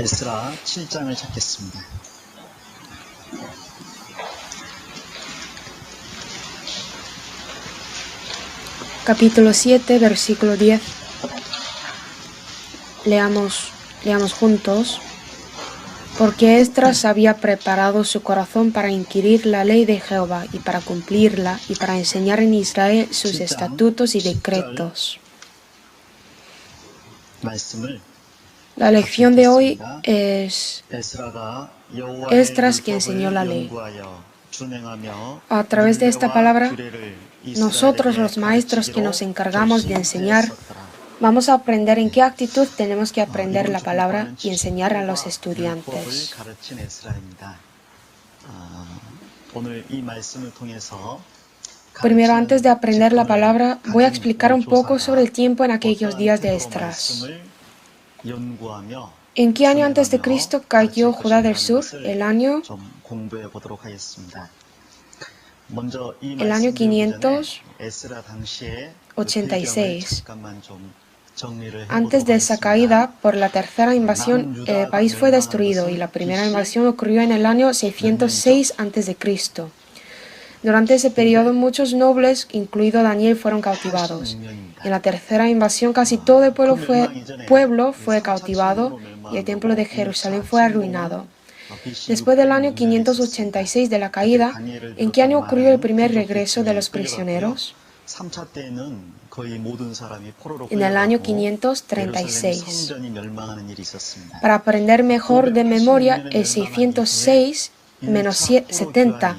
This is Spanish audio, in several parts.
에스라 7장을 찾겠습니다. Capítulo 7, versículo 10. Leamos juntos. Porque Esdras había preparado su corazón para inquirir la ley de Jehová y para cumplirla y para enseñar en Israel sus estatutos y decretos. La lección de hoy es Esdras que enseñó la ley. A través de esta palabra, nosotros los maestros que nos encargamos de enseñar, vamos a aprender en qué actitud tenemos que aprender la palabra y enseñar a los estudiantes. Primero, antes de aprender la palabra, voy a explicar un poco sobre el tiempo en aquellos días de Esdras. ¿En qué año antes de Cristo cayó Judá del Sur? El año 586. Antes de esa caída, por la tercera invasión, el país fue destruido y la primera invasión ocurrió en el año 606 a.C. Durante ese periodo, muchos nobles, incluido Daniel, fueron cautivados. En la tercera invasión, casi todo el pueblo fue cautivado y el templo de Jerusalén fue arruinado. Después del año 586 de la caída, ¿en qué año ocurrió el primer regreso de los prisioneros? En el año 536. Para aprender mejor de memoria, el 606 menos 70.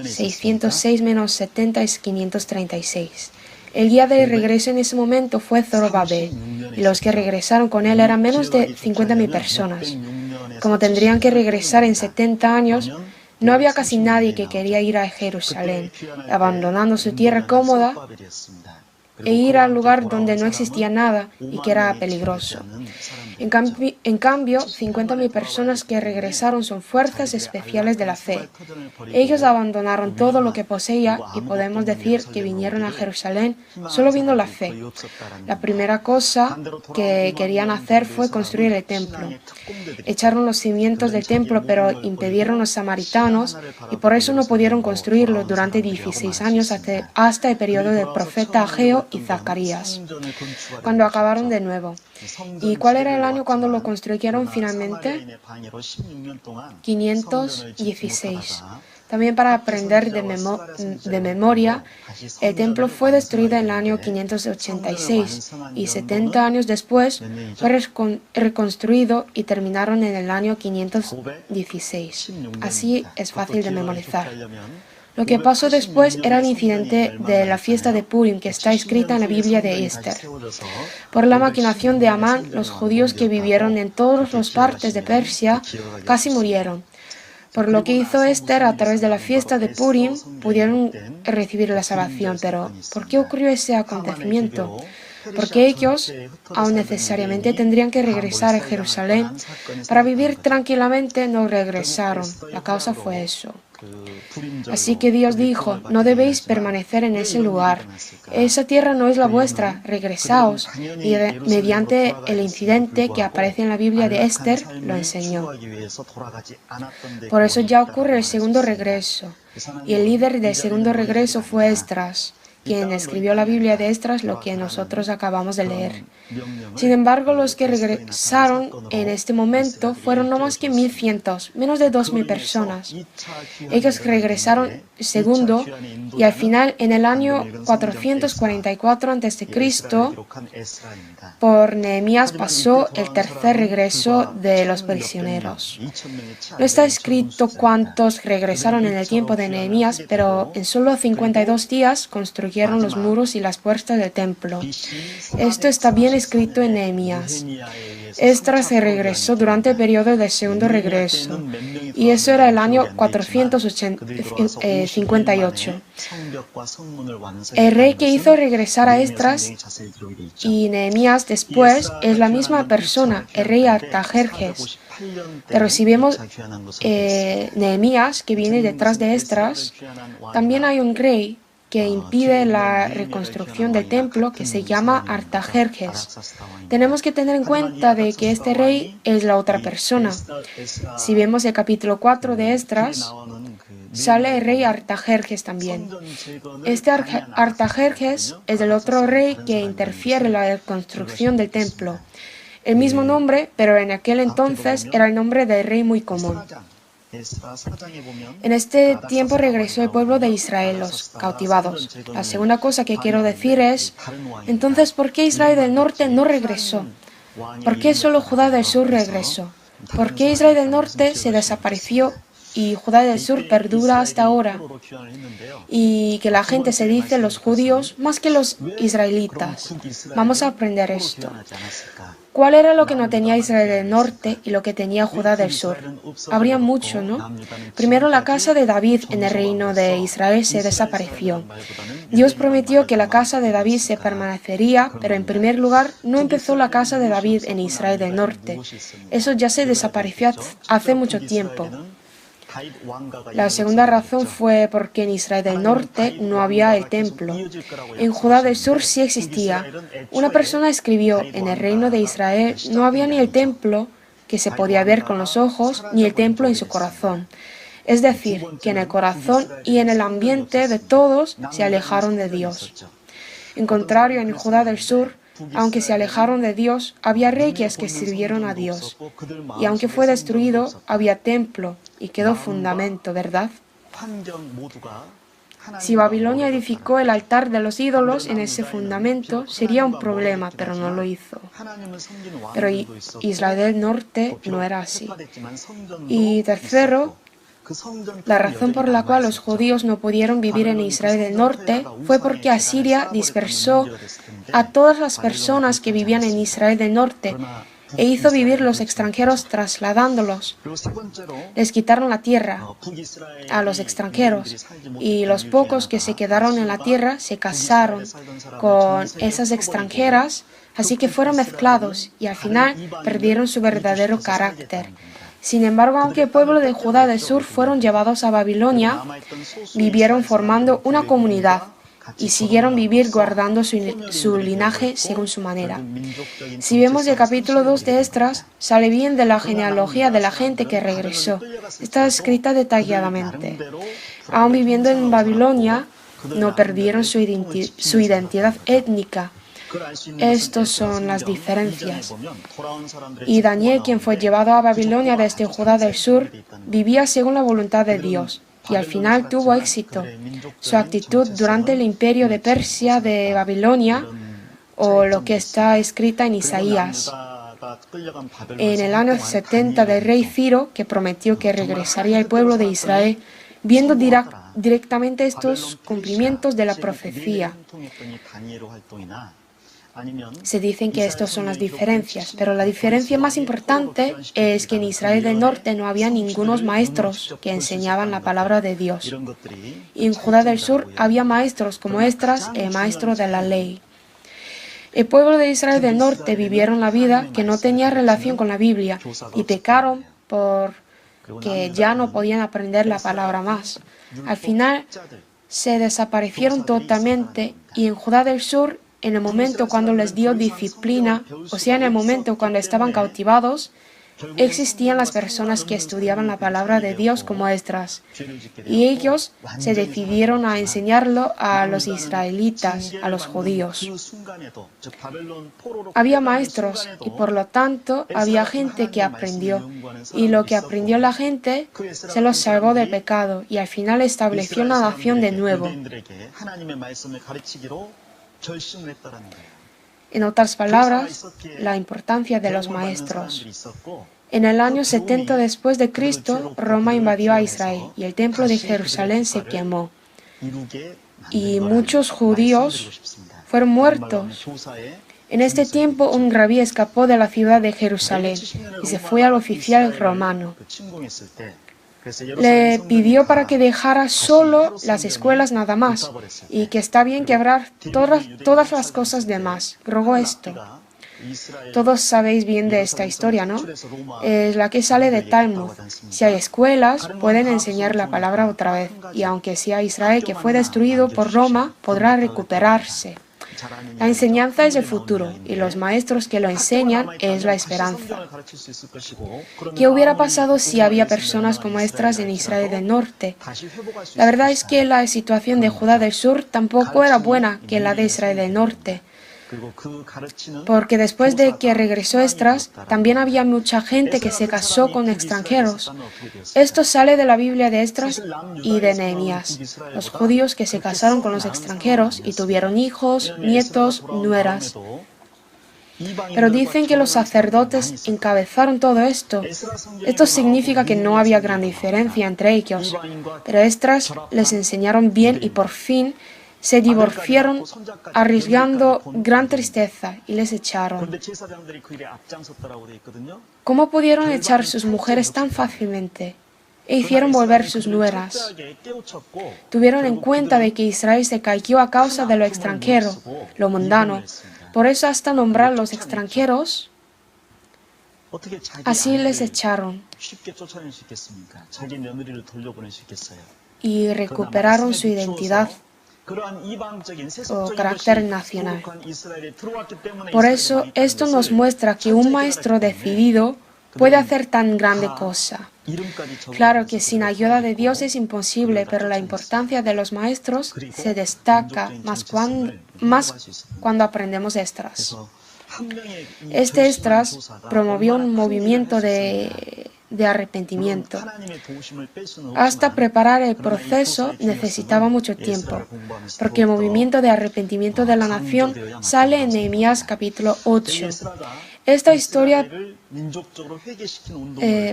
606 menos 70 es 536. El guía de regreso en ese momento fue Zorobabel, y los que regresaron con él eran menos de 50.000 personas. Como tendrían que regresar en 70 años, no había casi nadie que quería ir a Jerusalén, abandonando su tierra cómoda e ir al lugar donde no existía nada y que era peligroso. En cambio, 50.000 personas que regresaron son fuerzas especiales de la fe. Ellos abandonaron todo lo que poseía y podemos decir que vinieron a Jerusalén solo viendo la fe. La primera cosa que querían hacer fue construir el templo. Echaron los cimientos del templo, pero impidieron los samaritanos y por eso no pudieron construirlo durante 16 años hasta el periodo del profeta Ageo y Zacarías, cuando acabaron de nuevo. ¿Y cuál era el año cuando lo construyeron finalmente? 516. También para aprender de memoria, el templo fue destruido en el año 586 y 70 años después fue reconstruido y terminaron en el año 516. Así es fácil de memorizar. Lo que pasó después era el incidente de la fiesta de Purim que está escrita en la Biblia de Esther. Por la maquinación de Amán, los judíos que vivieron en todas las partes de Persia casi murieron. Por lo que hizo Esther a través de la fiesta de Purim, pudieron recibir la salvación. Pero, ¿por qué ocurrió ese acontecimiento? Porque ellos aún necesariamente tendrían que regresar a Jerusalén. Para vivir tranquilamente no regresaron. La causa fue eso. Así que Dios dijo, no debéis permanecer en ese lugar. Esa tierra no es la vuestra, regresaos. Y mediante el incidente que aparece en la Biblia de Esther, lo enseñó. Por eso ya ocurre el segundo regreso. Y el líder del segundo regreso fue Esdras, quien escribió la Biblia de Esdras, lo que nosotros acabamos de leer. Sin embargo, los que regresaron en este momento fueron no más que 1.100, menos de 2.000 personas. Ellos regresaron segundo y al final, en el año 444 a.C., por Nehemías pasó el tercer regreso de los prisioneros. No está escrito cuántos regresaron en el tiempo de Nehemías, pero en solo 52 días construyeron los muros y las puertas del templo. Esto está bien escrito en Nehemías. Esdras se regresó durante el periodo del segundo regreso, y eso era el año 458. El rey que hizo regresar a Esdras y Nehemías después es la misma persona, el rey Artajerjes. Pero si vemos Nehemías, que viene detrás de Esdras, también hay un rey que impide la reconstrucción del templo, que se llama Artajerjes. Tenemos que tener en cuenta de que este rey es la otra persona. Si vemos el capítulo 4 de Esdras, sale el rey Artajerjes también. Este Artajerjes es el otro rey que interfiere en la reconstrucción del templo. El mismo nombre, pero en aquel entonces era el nombre del rey muy común. En este tiempo regresó el pueblo de Israel, los cautivados. La segunda cosa que quiero decir es, entonces, ¿por qué Israel del norte no regresó? ¿Por qué solo Judá del sur regresó? ¿Por qué Israel del norte se desapareció y Judá del sur perdura hasta ahora? Y que la gente se dice los judíos más que los israelitas. Vamos a aprender esto. ¿Cuál era lo que no tenía Israel del norte y lo que tenía Judá del sur? Habría mucho, ¿no? Primero, la casa de David en el reino de Israel se desapareció. Dios prometió que la casa de David se permanecería, pero en primer lugar no empezó la casa de David en Israel del norte. Eso ya se desapareció hace mucho tiempo. La segunda razón fue porque en Israel del norte no había el templo. En Judá del sur sí existía. Una persona escribió, en el reino de Israel no había ni el templo que se podía ver con los ojos, ni el templo en su corazón. Es decir, que en el corazón y en el ambiente de todos se alejaron de Dios. En contrario, en Judá del sur, aunque se alejaron de Dios, había reyes que sirvieron a Dios. Y aunque fue destruido, había templo y quedó fundamento, ¿verdad? Si Babilonia edificó el altar de los ídolos en ese fundamento, sería un problema, pero no lo hizo. Pero Israel del norte no era así. Y tercero, la razón por la cual los judíos no pudieron vivir en Israel del norte fue porque Asiria dispersó a todas las personas que vivían en Israel del norte e hizo vivir los extranjeros trasladándolos. Les quitaron la tierra a los extranjeros y los pocos que se quedaron en la tierra se casaron con esas extranjeras, así que fueron mezclados y al final perdieron su verdadero carácter. Sin embargo, aunque el pueblo de Judá del sur fueron llevados a Babilonia, vivieron formando una comunidad y siguieron vivir guardando su linaje según su manera. Si vemos el capítulo 2 de Esdras, sale bien de la genealogía de la gente que regresó. Está escrita detalladamente. Aún viviendo en Babilonia, no perdieron su identidad étnica. Estas son las diferencias. Y Daniel, quien fue llevado a Babilonia desde Judá del sur, vivía según la voluntad de Dios y al final tuvo éxito. Su actitud durante el imperio de Persia de Babilonia, o lo que está escrita en Isaías, en el año 70 del rey Ciro, que prometió que regresaría al pueblo de Israel, viendo directamente estos cumplimientos de la profecía. Se dicen que estas son las diferencias, pero la diferencia más importante es que en Israel del norte no había ningunos maestros que enseñaban la palabra de Dios. Y en Judá del sur había maestros como Esdras, el maestro de la ley. El pueblo de Israel del norte vivieron la vida que no tenía relación con la Biblia y pecaron porque ya no podían aprender la palabra más. Al final se desaparecieron totalmente y en Judá del sur, en el momento cuando les dio disciplina, o sea, en el momento cuando estaban cautivados, existían las personas que estudiaban la palabra de Dios como Esdras, y ellos se decidieron a enseñarlo a los israelitas, a los judíos. Había maestros y por lo tanto había gente que aprendió, y lo que aprendió la gente se los salvó del pecado y al final estableció una nación de nuevo. En otras palabras, la importancia de los maestros. En el año 70 después de Cristo, Roma invadió a Israel y el templo de Jerusalén se quemó. Y muchos judíos fueron muertos. En este tiempo, un rabí escapó de la ciudad de Jerusalén y se fue al oficial romano. Le pidió para que dejara solo las escuelas nada más y que está bien quebrar todas las cosas demás. Rogó esto. Todos sabéis bien de esta historia, ¿no? Es la que sale de Talmud. Si hay escuelas, pueden enseñar la palabra otra vez, y aunque sea Israel que fue destruido por Roma, podrá recuperarse. La enseñanza es el futuro, y los maestros que lo enseñan es la esperanza. ¿Qué hubiera pasado si había personas como Esdras en Israel del norte? La verdad es que la situación de Judá del sur tampoco era buena que la de Israel del norte, porque después de que regresó Esdras, también había mucha gente que se casó con extranjeros. Esto sale de la Biblia de Esdras y de Nehemías, los judíos que se casaron con los extranjeros y tuvieron hijos, nietos, nueras. Pero dicen que los sacerdotes encabezaron todo esto. Esto significa que no había gran diferencia entre ellos, pero Esdras les enseñaron bien y por fin se divorciaron arriesgando gran tristeza y les echaron. ¿Cómo pudieron echar sus mujeres tan fácilmente? E hicieron volver sus nueras. Tuvieron en cuenta de que Israel se cayó a causa de lo extranjero, lo mundano. Por eso hasta nombrar los extranjeros, así les echaron. Y recuperaron su identidad o carácter nacional. Por eso, esto nos muestra que un maestro decidido puede hacer tan grande cosa. Claro que sin ayuda de Dios es imposible, pero la importancia de los maestros se destaca más cuando aprendemos Esdras. Este Esdras promovió un movimiento de arrepentimiento. Hasta preparar el proceso necesitaba mucho tiempo, porque el movimiento de arrepentimiento de la nación sale en Nehemías capítulo 8. Esta historia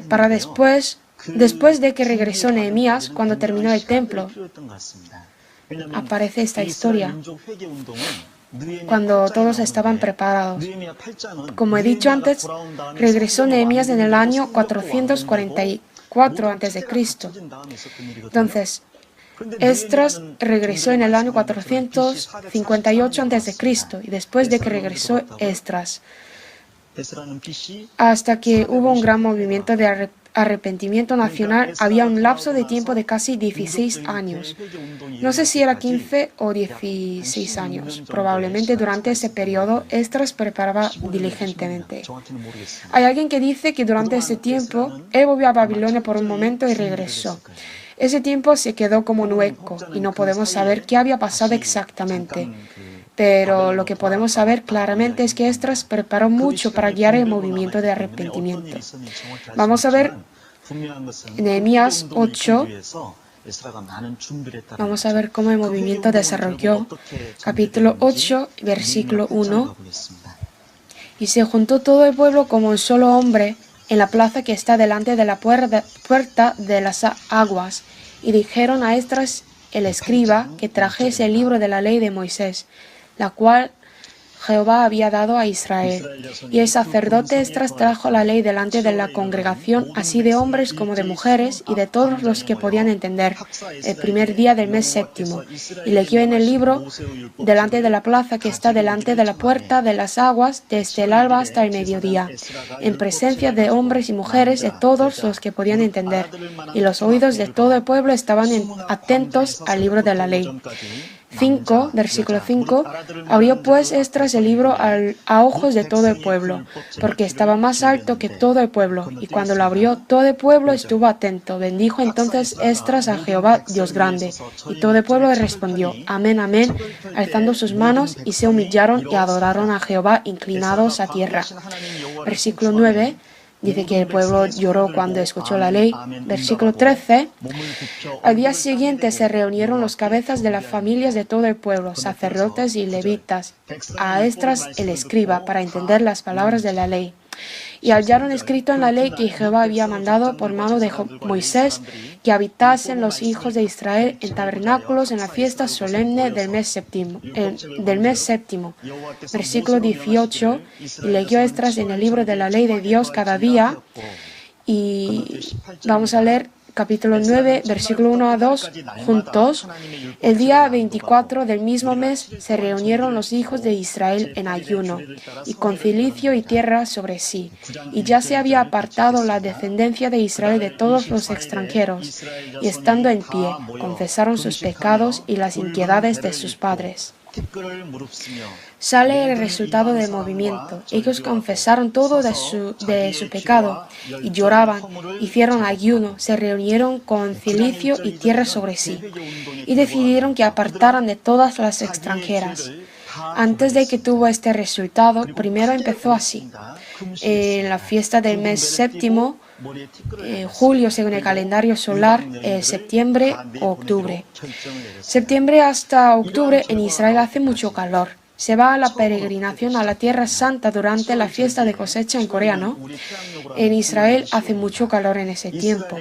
para después de que regresó Nehemías, cuando terminó el templo, aparece esta historia. Cuando todos estaban preparados. Como he dicho antes, regresó Nehemías en el año 444 a.C. Entonces, Esdras regresó en el año 458 a.C. y después de que regresó Esdras, hasta que hubo un gran movimiento de arrepentimiento nacional, había un lapso de tiempo de casi 16 años. No sé si era 15 o 16 años. Probablemente durante ese periodo, Esdras preparaba diligentemente. Hay alguien que dice que durante ese tiempo, él volvió a Babilonia por un momento y regresó. Ese tiempo se quedó como un hueco y no podemos saber qué había pasado exactamente. Pero lo que podemos saber claramente es que Esdras preparó mucho para guiar el movimiento de arrepentimiento. Vamos a ver Nehemías 8. Vamos a ver cómo el movimiento desarrolló. Capítulo 8, versículo 1. Y se juntó todo el pueblo como un solo hombre en la plaza que está delante de la puerta de las aguas. Y dijeron a Esdras el escriba que trajese el libro de la ley de Moisés, la cual Jehová había dado a Israel. Y el sacerdote Esdras trajo la ley delante de la congregación, así de hombres como de mujeres, y de todos los que podían entender, el primer día del mes séptimo. Y leyó en el libro delante de la plaza que está delante de la puerta de las aguas, desde el alba hasta el mediodía, en presencia de hombres y mujeres, de todos los que podían entender. Y los oídos de todo el pueblo estaban atentos al libro de la ley. 5, versículo 5, abrió pues Esdras el libro a ojos de todo el pueblo, porque estaba más alto que todo el pueblo, y cuando lo abrió, todo el pueblo estuvo atento. Bendijo entonces Esdras a Jehová, Dios grande, y todo el pueblo le respondió, amén, amén, alzando sus manos, y se humillaron y adoraron a Jehová, inclinados a tierra. Versículo 9, dice que el pueblo lloró cuando escuchó la ley. Versículo 13. Al día siguiente se reunieron los cabezas de las familias de todo el pueblo, sacerdotes y levitas, a Esdras el escriba, para entender las palabras de la ley. Y hallaron escrito en la ley que Jehová había mandado por mano de Moisés que habitasen los hijos de Israel en tabernáculos en la fiesta solemne del mes séptimo. Versículo 18. Y leyó Esdras en el libro de la ley de Dios cada día. Y vamos a leer capítulo 9, versículo 1 a 2, juntos, el día 24 del mismo mes se reunieron los hijos de Israel en ayuno, y con cilicio y tierra sobre sí, y ya se había apartado la descendencia de Israel de todos los extranjeros, y estando en pie, confesaron sus pecados y las impiedades de sus padres. Sale el resultado del movimiento. Ellos confesaron todo de su pecado y lloraban, hicieron ayuno, se reunieron con cilicio y tierra sobre sí y decidieron que apartaran de todas las extranjeras. Antes de que tuvo este resultado, primero empezó así. En la fiesta del mes séptimo, julio según el calendario solar, septiembre o octubre. Septiembre hasta octubre en Israel hace mucho calor. Se va a la peregrinación a la Tierra Santa durante la fiesta de cosecha en Corea, ¿no? En Israel hace mucho calor en ese tiempo.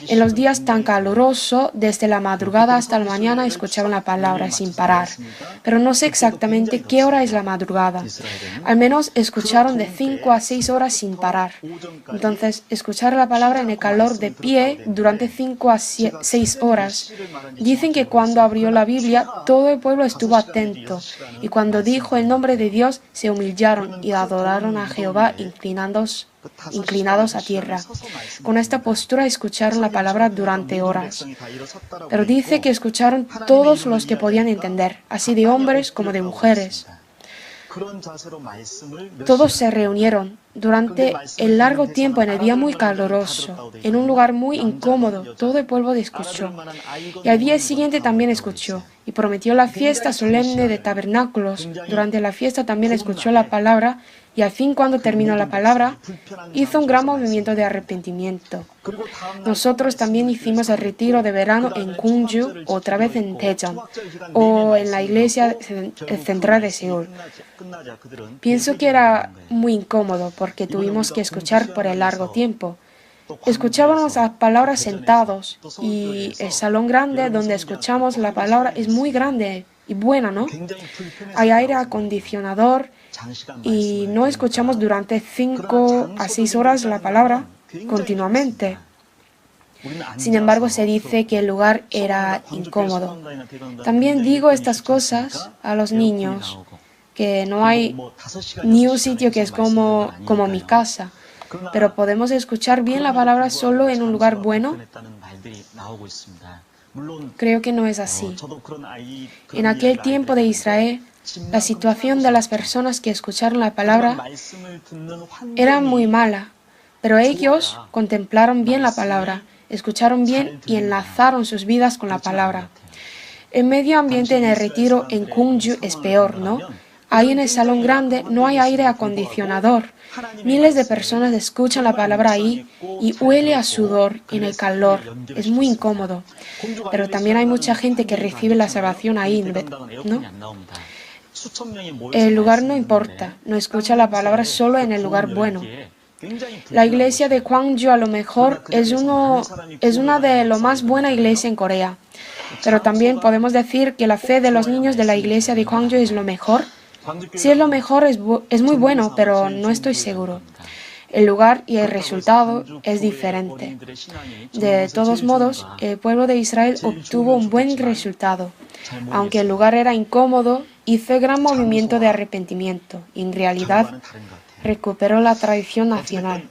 En los días tan calurosos, desde la madrugada hasta la mañana escuchaban la palabra sin parar. Pero no sé exactamente qué hora es la madrugada. Al menos escucharon de 5 a 6 horas sin parar. Entonces, escuchar la palabra en el calor de pie durante 5 a 6 horas. Dicen que cuando abrió la Biblia, todo el pueblo estuvo atento. Y cuando dijo el nombre de Dios, se humillaron y adoraron a Jehová inclinados a tierra. Con esta postura escucharon la palabra durante horas. Pero dice que escucharon todos los que podían entender, así de hombres como de mujeres. Todos se reunieron durante el largo tiempo en el día muy caluroso, en un lugar muy incómodo. Todo el pueblo escuchó. Y al día siguiente también escuchó. Y prometió la fiesta solemne de tabernáculos. Durante la fiesta también escuchó la palabra. Y al fin, cuando terminó la palabra, hizo un gran movimiento de arrepentimiento. Nosotros también hicimos el retiro de verano en Gwangju, otra vez en Daejeon, o en la iglesia central de Seúl. Pienso que era muy incómodo porque tuvimos que escuchar por el largo tiempo. Escuchábamos las palabras sentados y el salón grande donde escuchamos la palabra es muy grande y buena, ¿no? Hay aire acondicionador y no escuchamos durante 5 a 6 horas la palabra continuamente. Sin embargo, se dice que el lugar era incómodo. También digo estas cosas a los niños, que no hay ni un sitio que es como mi casa, pero podemos escuchar bien la palabra solo en un lugar bueno. Creo que no es así. En aquel tiempo de Israel, la situación de las personas que escucharon la palabra era muy mala, pero ellos contemplaron bien la palabra, escucharon bien y enlazaron sus vidas con la palabra. El medio ambiente en el retiro en Gwangju es peor, ¿no? Ahí en el salón grande no hay aire acondicionador. Miles de personas escuchan la palabra ahí y huele a sudor en el calor. Es muy incómodo. Pero también hay mucha gente que recibe la salvación ahí, ¿no? El lugar no importa. No escucha la palabra solo en el lugar bueno. La iglesia de Gwangju a lo mejor es una de las más buenas iglesias en Corea. Pero también podemos decir que la fe de los niños de la iglesia de Gwangju es lo mejor. Si es lo mejor, es muy bueno, pero no estoy seguro. El lugar y el resultado es diferente. De todos modos, el pueblo de Israel obtuvo un buen resultado. Aunque el lugar era incómodo, hizo gran movimiento de arrepentimiento y en realidad recuperó la tradición nacional.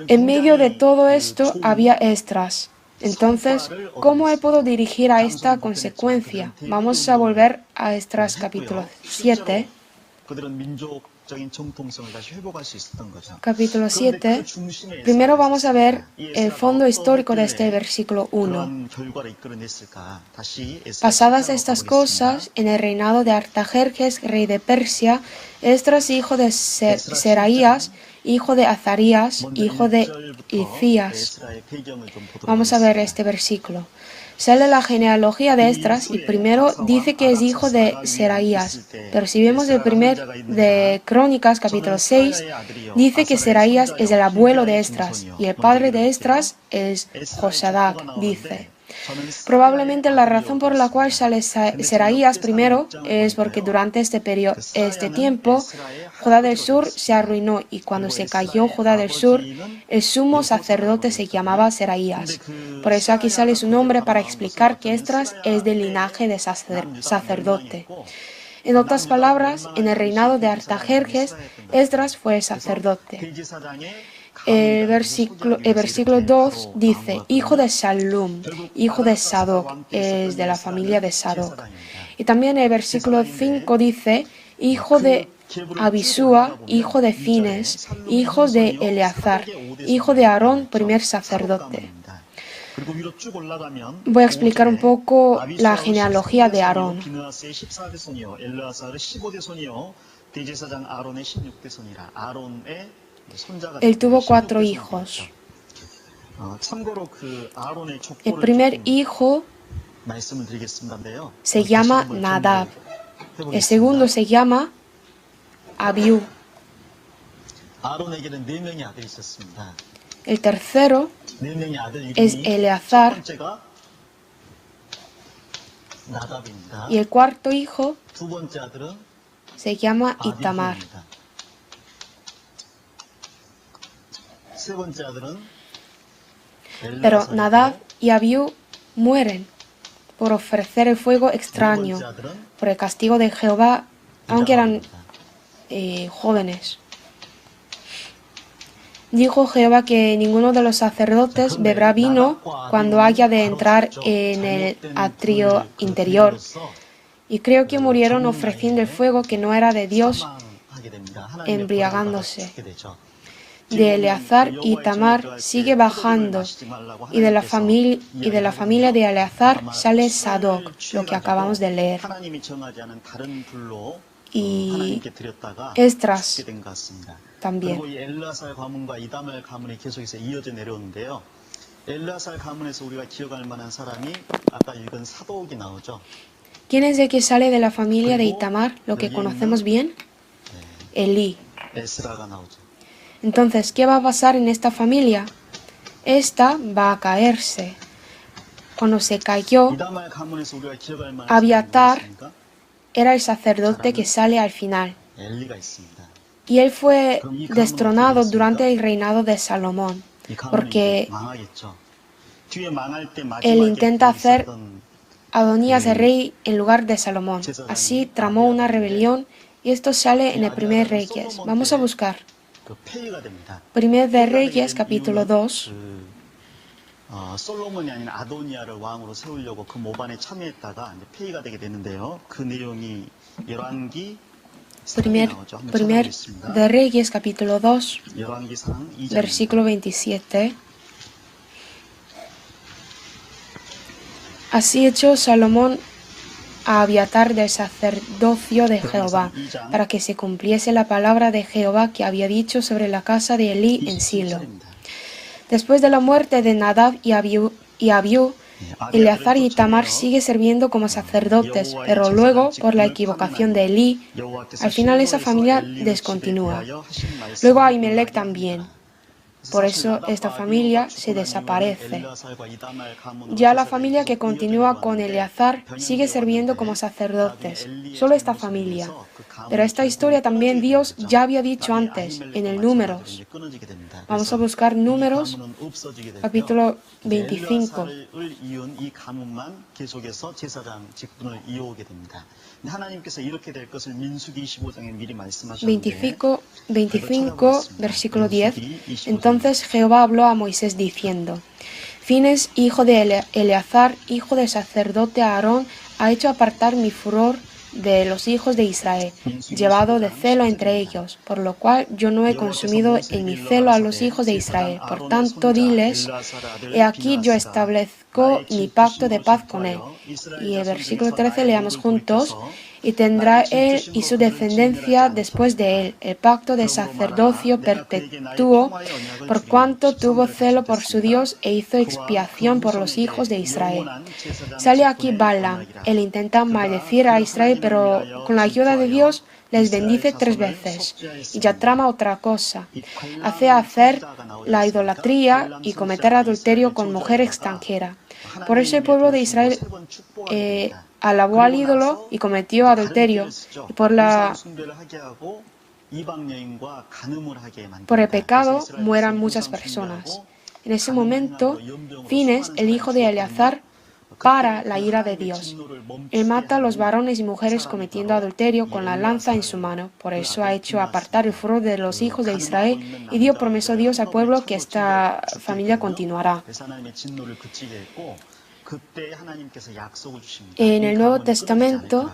En medio de todo esto había Esdras. Entonces, ¿cómo he podido dirigir a esta consecuencia? Vamos a volver a Esdras capítulo 7. Capítulo 7. Primero vamos a ver el fondo histórico de este versículo 1. Pasadas estas cosas, en el reinado de Artajerjes, rey de Persia, Esdras, hijo de Seraías, hijo de Azarías, hijo de Hilcías. Vamos a ver este versículo. Sale la genealogía de Esdras y primero dice que es hijo de Seraías. Pero si vemos el primer de Crónicas, capítulo 6, dice que Seraías es el abuelo de Esdras y el padre de Esdras es Josadac, dice. Probablemente la razón por la cual sale Seraías primero es porque durante este tiempo Judá del Sur se arruinó, y cuando se cayó Judá del Sur, el sumo sacerdote se llamaba Seraías. Por eso aquí sale su nombre, para explicar que Esdras es del linaje de sacerdote. En otras palabras, en el reinado de Artajerjes, Esdras fue sacerdote. El versículo 2 dice, hijo de Salum, hijo de Sadoc, es de la familia de Sadoc. Y también el versículo 5 dice, hijo de Abisúa, hijo de Fines, hijo de Eleazar, hijo de Aarón, primer sacerdote. Voy a explicar un poco la genealogía de Aarón. Él tuvo 4 hijos. El primer hijo se llama Nadab. El segundo se llama Abiú. El tercero es Eleazar. Y el cuarto hijo se llama Itamar. Pero Nadab y Abiú mueren por ofrecer el fuego extraño, por el castigo de Jehová, aunque eran jóvenes. Dijo Jehová que ninguno de los sacerdotes beberá vino cuando haya de entrar en el atrio interior. Y creo que murieron ofreciendo el fuego que no era de Dios, embriagándose. De Eleazar y Tamar sigue bajando, y de la familia de Eleazar sale Sadoc, lo que acabamos de leer. Y Esdras también. ¿Quién es el que sale de la familia de Itamar, lo que conocemos bien? Elí. Entonces, ¿qué va a pasar en esta familia? Esta va a caerse. Cuando se cayó, Abiatar era el sacerdote que sale al final. Y él fue destronado durante el reinado de Salomón, porque él intenta hacer Adonías el rey en lugar de Salomón. Así tramó una rebelión, y esto sale en el Primer Reyes. Vamos a buscar. Primer de Reyes, capítulo 2. 솔로몬이 아닌 아도니아를 왕으로 세우려고 그 모반에 참여했다가 폐위가 되게 되는데요. 그 내용이 열왕기 Primer de Reyes, capítulo 2, versículo 27. Así echó Salomón a Abiatar del sacerdocio de Jehová, para que se cumpliese la palabra de Jehová que había dicho sobre la casa de Elí en Silo. Después de la muerte de Nadab y Abiú, Eleazar y Itamar sigue sirviendo como sacerdotes, pero luego, por la equivocación de Elí, al final esa familia descontinúa. Luego Ahimelech también. Por eso esta familia se desaparece. Ya la familia que continúa con Eleazar sigue sirviendo como sacerdotes, solo esta familia. Pero esta historia también Dios ya había dicho antes, en el Números. Vamos a buscar Números, capítulo 25. 25, versículo 10. Entonces Jehová habló a Moisés diciendo: Fines, hijo de Eleazar, hijo del sacerdote Aarón, ha hecho apartar mi furor de los hijos de Israel, llevado de celo entre ellos, por lo cual yo no he consumido en mi celo a los hijos de Israel. Por tanto, diles: he aquí yo establezco mi pacto de paz con él. Y el versículo 13 leamos juntos: y tendrá él y su descendencia después de él el pacto de sacerdocio perpetuo, por cuanto tuvo celo por su Dios e hizo expiación por los hijos de Israel. Sale aquí Balaam. Él intenta maldecir a Israel, pero con la ayuda de Dios les bendice 3 veces. Y ya trama otra cosa. Hace hacer la idolatría y cometer adulterio con mujer extranjera. Por eso el pueblo de Israel alabó al ídolo y cometió adulterio. Y por el pecado mueran muchas personas. En ese momento, Fines, el hijo de Eleazar, para la ira de Dios. Él mata a los varones y mujeres cometiendo adulterio con la lanza en su mano. Por eso ha hecho apartar el furor de los hijos de Israel y dio promesó Dios al pueblo que esta familia continuará. En el Nuevo Testamento,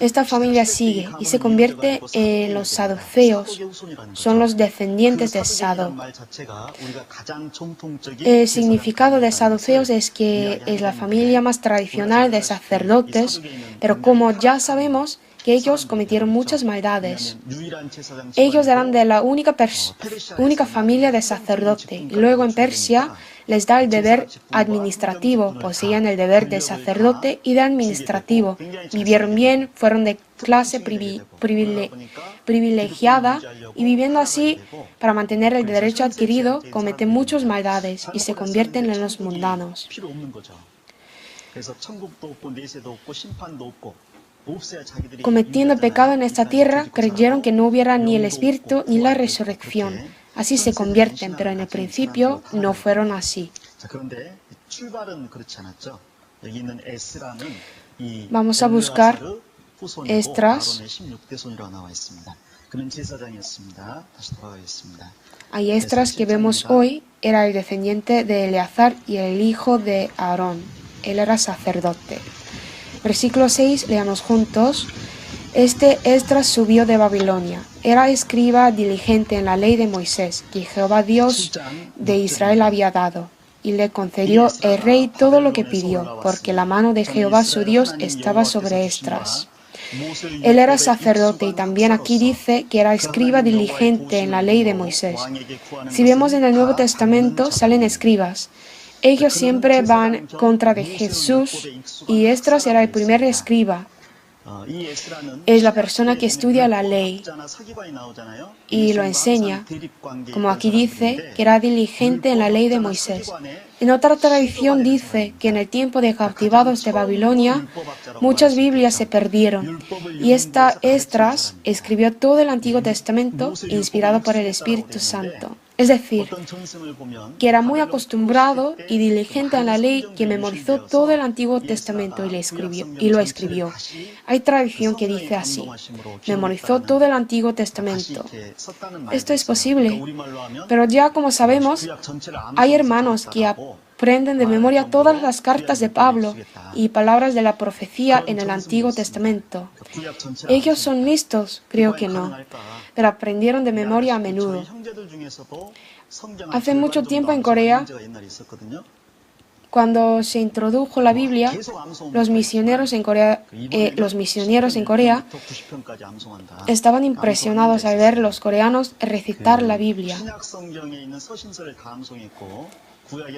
esta familia sigue y se convierte en los saduceos, son los descendientes de Sadoc. El significado de saduceos es que es la familia más tradicional de sacerdotes, pero como ya sabemos que ellos cometieron muchas maldades. Ellos eran de la única familia de sacerdote, y luego en Persia les da el deber administrativo, poseían el deber de sacerdote y de administrativo, vivieron bien, fueron de clase privilegiada y viviendo así para mantener el derecho adquirido cometen muchas maldades y se convierten en los mundanos. Cometiendo pecado en esta tierra, creyeron que no hubiera ni el espíritu ni la resurrección. Así se convierten, pero en el principio no fueron así. Vamos a buscar Esdras. Hay Esdras que vemos hoy, era el descendiente de Eleazar y el hijo de Aarón. Él era sacerdote. Versículo 6, leamos juntos. Este Esdras subió de Babilonia. Era escriba diligente en la ley de Moisés, que Jehová Dios de Israel había dado, y le concedió el rey todo lo que pidió, porque la mano de Jehová su Dios estaba sobre Esdras. Él era sacerdote y también aquí dice que era escriba diligente en la ley de Moisés. Si vemos en el Nuevo Testamento, salen escribas. Ellos siempre van contra de Jesús y Esdras era el primer escriba. Es la persona que estudia la ley y lo enseña, como aquí dice, que era diligente en la ley de Moisés. En otra tradición dice que en el tiempo de cautivados de Babilonia, muchas Biblias se perdieron, y Esdras escribió todo el Antiguo Testamento inspirado por el Espíritu Santo. Es decir, que era muy acostumbrado y diligente en la ley, que memorizó todo el Antiguo Testamento y lo escribió. Hay tradición que dice así: memorizó todo el Antiguo Testamento. Esto es posible, pero ya como sabemos, hay hermanos que aprenden de memoria todas las cartas de Pablo y palabras de la profecía en el Antiguo Testamento. ¿Ellos son listos? Creo que no, pero aprendieron de memoria a menudo. Hace mucho tiempo en Corea, cuando se introdujo la Biblia, los misioneros en Corea estaban impresionados al ver los coreanos recitar la Biblia.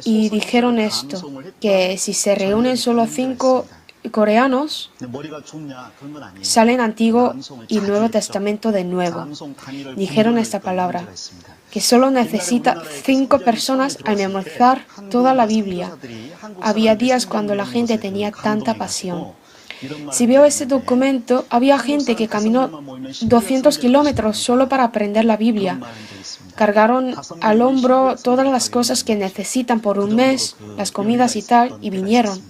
Y dijeron esto, que si se reúnen solo 5 coreanos, salen Antiguo y Nuevo Testamento de nuevo. Dijeron esta palabra, que solo necesita 5 personas al memorizar toda la Biblia. Había días cuando la gente tenía tanta pasión. Si veo ese documento, había gente que caminó 200 kilómetros solo para aprender la Biblia. Cargaron al hombro todas las cosas que necesitan por un mes, las comidas y tal, y vinieron.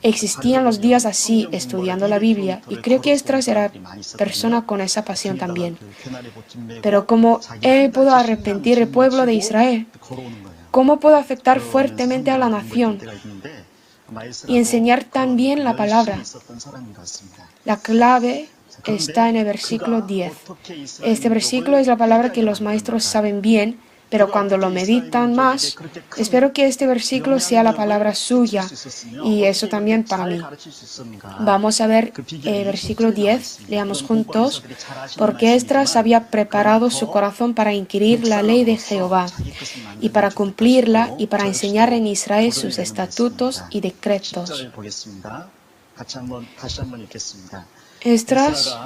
Existían los días así, estudiando la Biblia, y creo que Esdras era persona con esa pasión también. Pero ¿cómo él pudo arrepentir el pueblo de Israel? ¿Cómo pudo afectar fuertemente a la nación y enseñar tan bien la palabra? La clave está en el versículo 10. Este versículo es la palabra que los maestros saben bien, pero cuando lo meditan más, espero que este versículo sea la palabra suya, y eso también para mí. Vamos a ver el versículo 10, leamos juntos. Porque Esdras había preparado su corazón para inquirir la ley de Jehová, y para cumplirla, y para enseñar en Israel sus estatutos y decretos. Esdras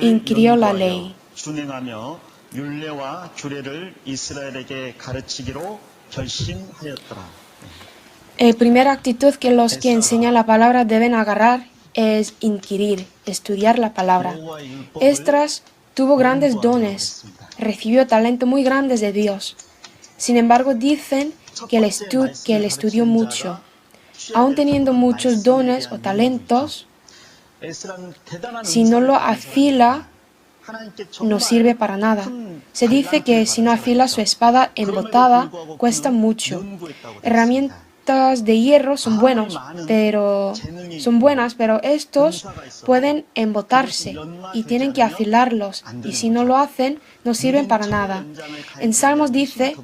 inquirió la ley. La primera actitud que los que enseñan la palabra deben agarrar es inquirir, estudiar la palabra. Esdras tuvo grandes dones, recibió talento muy grandes de Dios. Sin embargo, dicen que él estudió mucho. Aún teniendo muchos dones o talentos, si no lo afila, no sirve para nada. Se dice que si no afila su espada embotada, cuesta mucho. Herramientas de hierro son buenas, pero estos pueden embotarse y tienen que afilarlos, y si no lo hacen, no sirven para nada. En Salmos dice: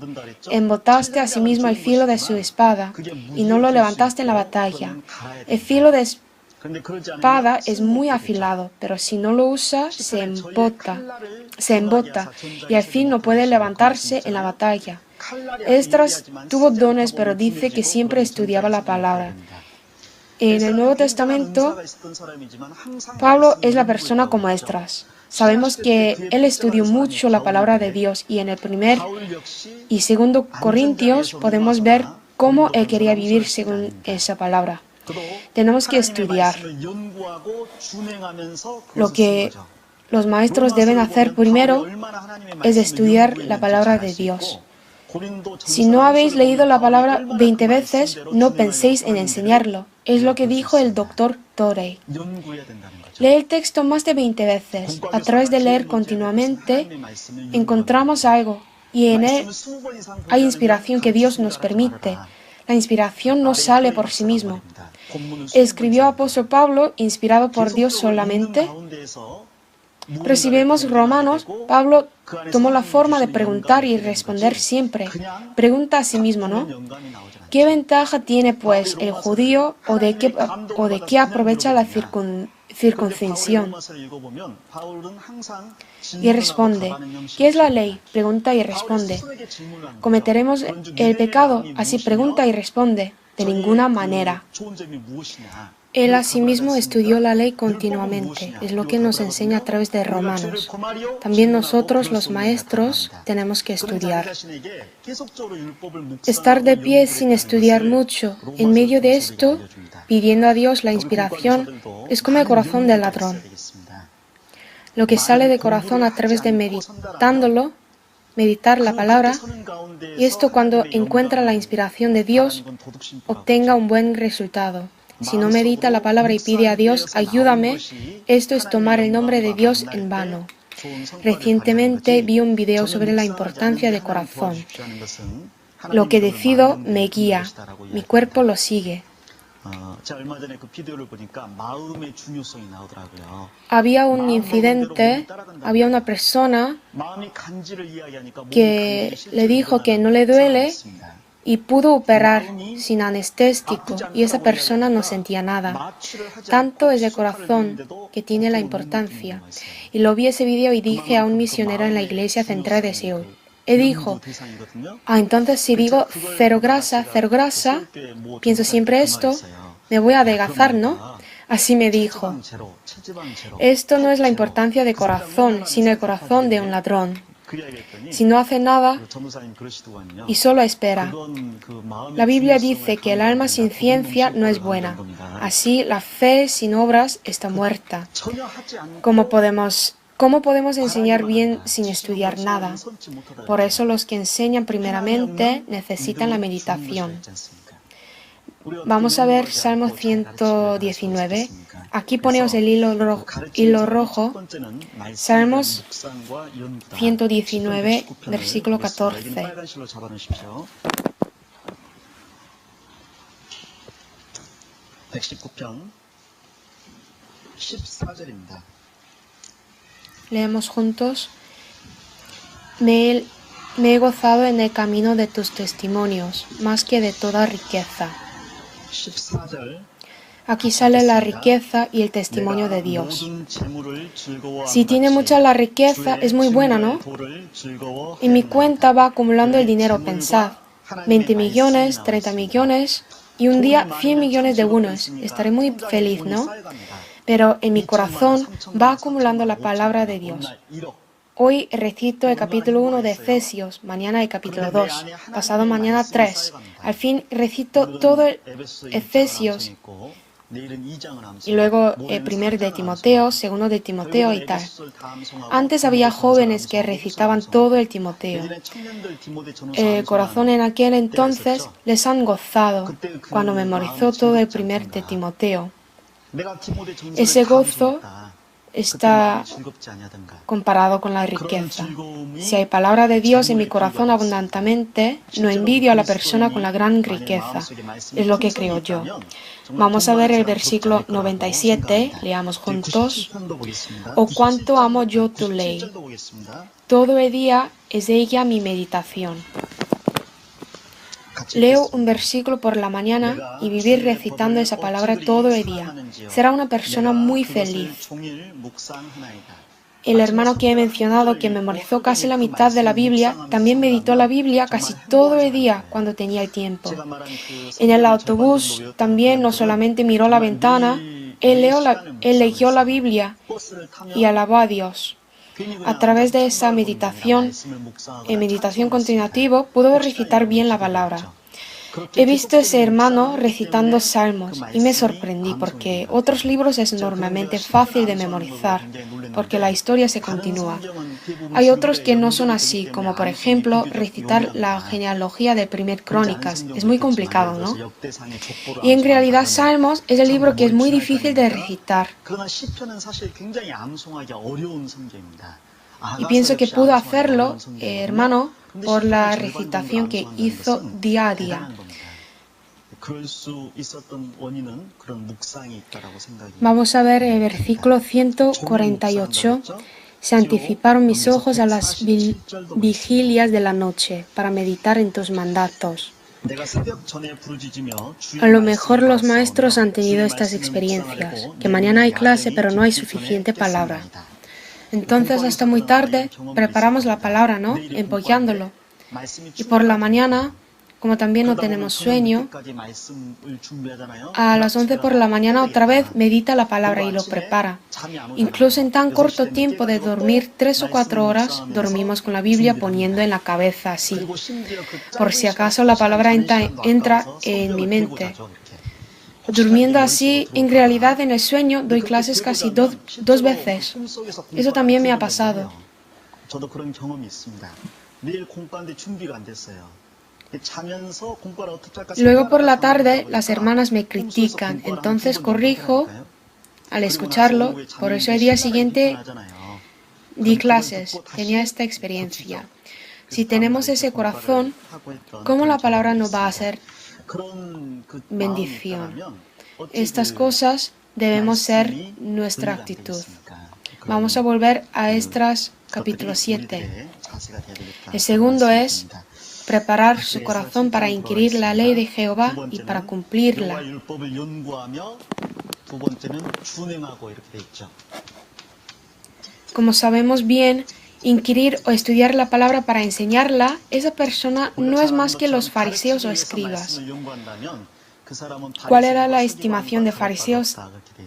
embotaste a sí mismo el filo de su espada y no lo levantaste en la batalla. El filo de espada es muy afilado, pero si no lo usa, se embota y al fin no puede levantarse en la batalla. Esdras tuvo dones, pero dice que siempre estudiaba la palabra. En el Nuevo Testamento, Pablo es la persona como Esdras. Sabemos que él estudió mucho la palabra de Dios, y en el 1 y 2 Corintios podemos ver cómo él quería vivir según esa palabra. Tenemos que estudiar. Lo que los maestros deben hacer primero es estudiar la palabra de Dios. Si no habéis leído la palabra 20 veces, no penséis en enseñarlo. Es lo que dijo el Dr. Torrey. Lee el texto más de 20 veces. A través de leer continuamente, encontramos algo, y en él hay inspiración que Dios nos permite. La inspiración no sale por sí mismo. ¿Escribió apóstol Pablo inspirado por Dios solamente? Pero si vemos Romanos, Pablo tomó la forma de preguntar y responder siempre. Pregunta a sí mismo, ¿no? ¿Qué ventaja tiene, pues, el judío, o de qué aprovecha la circuncisión? Y responde. ¿Qué es la ley? Pregunta y responde. ¿Cometeremos el pecado? Así pregunta y responde. De ninguna manera. Él asimismo estudió la ley continuamente, es lo que nos enseña a través de Romanos. También nosotros, los maestros, tenemos que estudiar. Estar de pie sin estudiar mucho, en medio de esto, pidiendo a Dios la inspiración, es como el corazón del ladrón. Lo que sale del corazón a través de meditar la palabra, y esto cuando encuentra la inspiración de Dios, obtenga un buen resultado. Si no medita la palabra y pide a Dios, ayúdame, esto es tomar el nombre de Dios en vano. Recientemente vi un video sobre la importancia del corazón. Lo que decido me guía, mi cuerpo lo sigue. Había un incidente, había una persona que le dijo que no le duele y pudo operar sin anestésico, y esa persona no sentía nada. Tanto es el corazón que tiene la importancia. Y lo vi ese video y dije a un misionero en la iglesia central de Seúl. Él dijo: entonces si digo cero grasa, pienso siempre esto, me voy a adelgazar, ¿no? Así me dijo. Esto no es la importancia del corazón, sino el corazón de un ladrón. Si no hace nada y solo espera. La Biblia dice que el alma sin ciencia no es buena. Así, la fe sin obras está muerta. ¿Cómo podemos enseñar bien sin estudiar nada? Por eso los que enseñan primeramente necesitan la meditación. Vamos a ver Salmo 119. Aquí ponemos el hilo rojo. Salmos 119, versículo 14. Leemos juntos. Me he gozado en el camino de tus testimonios, más que de toda riqueza. Aquí sale la riqueza y el testimonio de Dios. Si tiene mucha la riqueza, es muy buena, ¿no? En mi cuenta va acumulando el dinero, pensad. 20 millones, 30 millones y un día 100 millones de unos. Estaré muy feliz, ¿no? Pero en mi corazón va acumulando la palabra de Dios. Hoy recito el capítulo 1 de Efesios, mañana el capítulo 2, pasado mañana 3. Al fin recito todo el Efesios y luego el primero de Timoteo, segundo de Timoteo y tal. Antes había jóvenes que recitaban todo el Timoteo. El corazón en aquel entonces les han gozado cuando memorizó todo el primer de Timoteo. Ese gozo está comparado con la riqueza. Si hay palabra de Dios en mi corazón abundantemente, no envidio a la persona con la gran riqueza. Es lo que creo yo. Vamos a ver el versículo 97, leamos juntos. Oh, cuánto amo yo tu ley. Todo el día es ella mi meditación. Leo un versículo por la mañana y vivir recitando esa palabra todo el día. Será una persona muy feliz. El hermano que he mencionado, que memorizó casi la mitad de la Biblia, también meditó la Biblia casi todo el día cuando tenía el tiempo. En el autobús también no solamente miró la ventana, él leyó la Biblia y alabó a Dios. A través de esa meditación continuativa, pudo recitar bien la palabra. He visto a ese hermano recitando salmos y me sorprendí porque otros libros es normalmente fácil de memorizar, porque la historia se continúa. Hay otros que no son así, como por ejemplo recitar la genealogía de Primer Crónicas. Es muy complicado, ¿no? Y en realidad Salmos es el libro que es muy difícil de recitar. Y pienso que pudo hacerlo, hermano, por la recitación que hizo día a día. Vamos a ver el versículo 148. Se anticiparon mis ojos a las vigilias de la noche para meditar en tus mandatos. A lo mejor los maestros han tenido estas experiencias, que mañana hay clase pero no hay suficiente palabra. Entonces hasta muy tarde preparamos la palabra, ¿no? Empollándolo. Y por la mañana, como también no tenemos sueño, a las 11 por la mañana otra vez medita la palabra y lo prepara. Incluso en tan corto tiempo de dormir 3 o 4 horas, dormimos con la Biblia poniendo en la cabeza así, por si acaso la palabra entra en mi mente. Durmiendo así, en realidad en el sueño doy clases casi dos veces. Eso también me ha pasado. Luego por la tarde las hermanas me critican, entonces corrijo al escucharlo. Por eso el día siguiente di clases, tenía esta experiencia. Si tenemos ese corazón, ¿cómo la palabra no va a ser bendición? Estas cosas debemos ser nuestra actitud. Vamos a volver a Esdras capítulo 7. El segundo es preparar su corazón para inquirir la ley de Jehová y para cumplirla. Como sabemos bien, inquirir o estudiar la palabra para enseñarla, esa persona no es más que los fariseos o escribas. ¿Cuál era la estimación de fariseos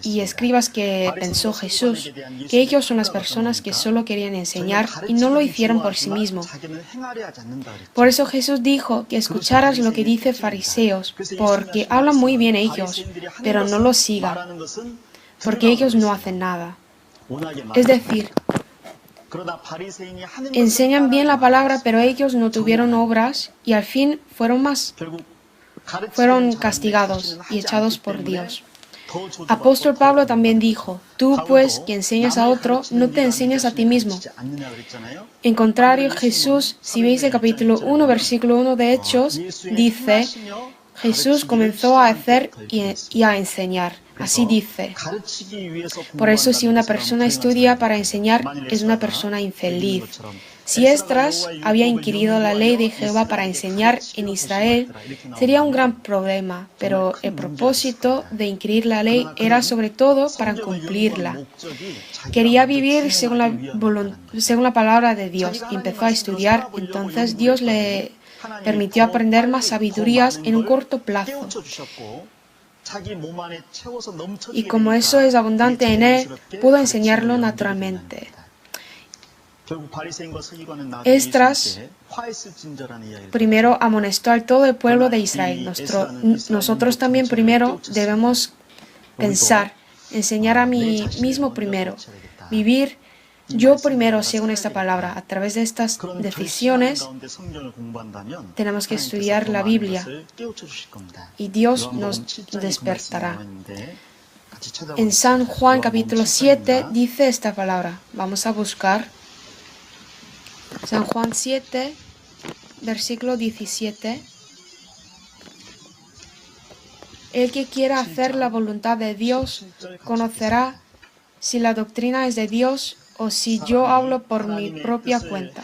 y escribas que pensó Jesús? Que ellos son las personas que solo querían enseñar y no lo hicieron por sí mismos. Por eso Jesús dijo que escucharas lo que dice fariseos, porque hablan muy bien ellos, pero no lo sigan, porque ellos no hacen nada. Es decir, enseñan bien la palabra, pero ellos no tuvieron obras y al fin fueron castigados y echados por Dios. Apóstol Pablo también dijo, tú pues que enseñas a otro, no te enseñas a ti mismo. En contrario, Jesús, si veis el capítulo 1, versículo 1 de Hechos, dice, Jesús comenzó a hacer y a enseñar. Así dice. Por eso si una persona estudia para enseñar, es una persona infeliz. Si Esdras había inquirido la ley de Jehová para enseñar en Israel, sería un gran problema, pero el propósito de inquirir la ley era sobre todo para cumplirla. Quería vivir según la palabra de Dios y empezó a estudiar, entonces Dios le permitió aprender más sabidurías en un corto plazo. Y como eso es abundante en él, pudo enseñarlo naturalmente. Esdras primero amonestó al todo el pueblo de Israel. Nosotros también primero debemos pensar, enseñar a mí mismo primero, vivir yo primero según esta palabra. A través de estas decisiones tenemos que estudiar la Biblia y Dios nos despertará. En San Juan capítulo 7 dice esta palabra. Vamos a buscar San Juan 7, versículo 17. El que quiera hacer la voluntad de Dios conocerá si la doctrina es de Dios o si yo hablo por mi propia cuenta.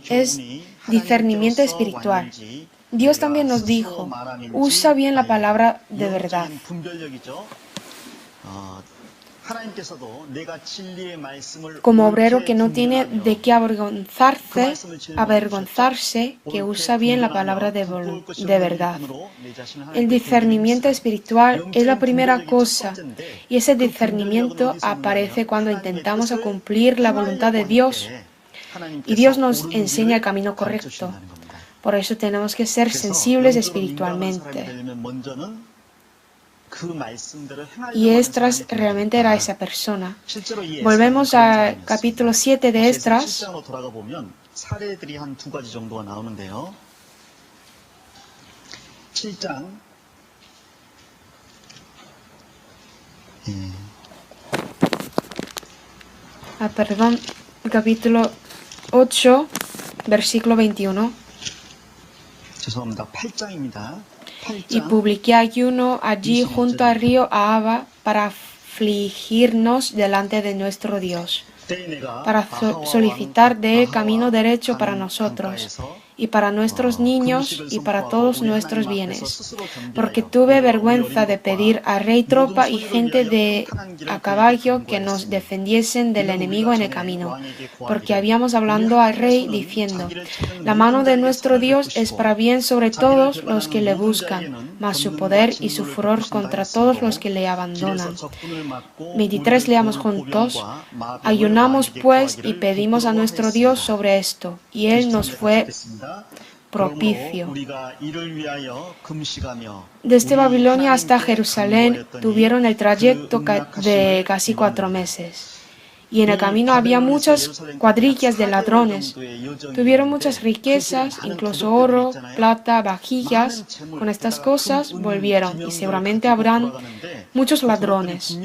Es discernimiento espiritual. Dios también nos dijo, usa bien la palabra de verdad. Como obrero que no tiene de qué avergonzarse, que usa bien la palabra de verdad. El discernimiento espiritual es la primera cosa, y ese discernimiento aparece cuando intentamos cumplir la voluntad de Dios, y Dios nos enseña el camino correcto. Por eso tenemos que ser sensibles espiritualmente. Y Esdras realmente era esa persona. Volvemos al capítulo 7 de Esdras. Capítulo 8, versículo 21. Y publiqué ayuno allí junto al río Ahava para afligirnos delante de nuestro Dios, para solicitar de él camino derecho para nosotros, y para nuestros niños, y para todos nuestros bienes, porque tuve vergüenza de pedir al rey tropa y gente a caballo que nos defendiesen del enemigo en el camino, porque habíamos hablado al rey diciendo, la mano de nuestro Dios es para bien sobre todos los que le buscan, mas su poder y su furor contra todos los que le abandonan. 23 leamos juntos. Ayunamos pues y pedimos a nuestro Dios sobre esto, y él nos fue propicio. Desde Babilonia hasta Jerusalén tuvieron el trayecto de casi 4 meses. Y en el camino había muchas cuadrillas de ladrones. Tuvieron muchas riquezas, incluso oro, plata, vajillas. Con estas cosas volvieron, y seguramente habrán muchos ladrones.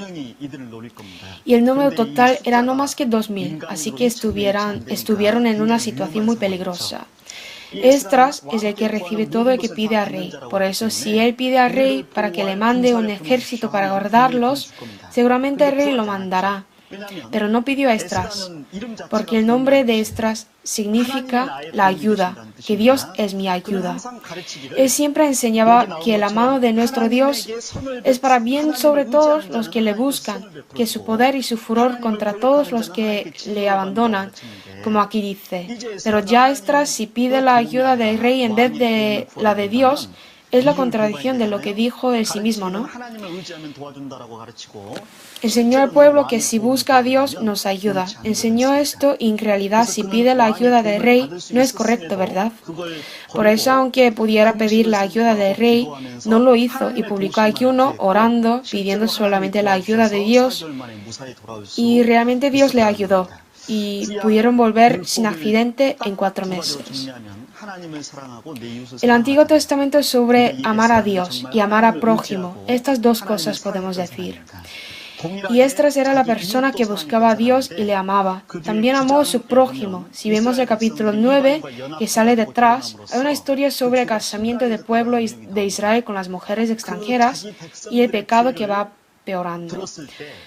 Y el número total era no más que 2000, así que estuvieron en una situación muy peligrosa. Esdras es el que recibe todo el que pide al rey. Por eso, si él pide al rey para que le mande un ejército para guardarlos, seguramente el rey lo mandará. Pero no pidió a Esdras, porque el nombre de Esdras significa la ayuda, que Dios es mi ayuda. Él siempre enseñaba que la mano de nuestro Dios es para bien sobre todos los que le buscan, que su poder y su furor contra todos los que le abandonan, como aquí dice. Pero ya Esdras, si pide la ayuda del rey en vez de la de Dios, es la contradicción de lo que dijo él sí mismo, ¿no? Enseñó al pueblo que si busca a Dios nos ayuda. Enseñó esto y en realidad si pide la ayuda del rey no es correcto, ¿verdad? Por eso, aunque pudiera pedir la ayuda del rey, no lo hizo y publicó ayuno, orando, pidiendo solamente la ayuda de Dios. Y realmente Dios le ayudó y pudieron volver sin accidente en 4 meses. El Antiguo Testamento es sobre amar a Dios y amar a prójimo. Estas dos cosas podemos decir. Y Esdras era la persona que buscaba a Dios y le amaba. También amó a su prójimo. Si vemos el capítulo 9, que sale detrás, hay una historia sobre el casamiento del pueblo de Israel con las mujeres extranjeras y el pecado que va peorando.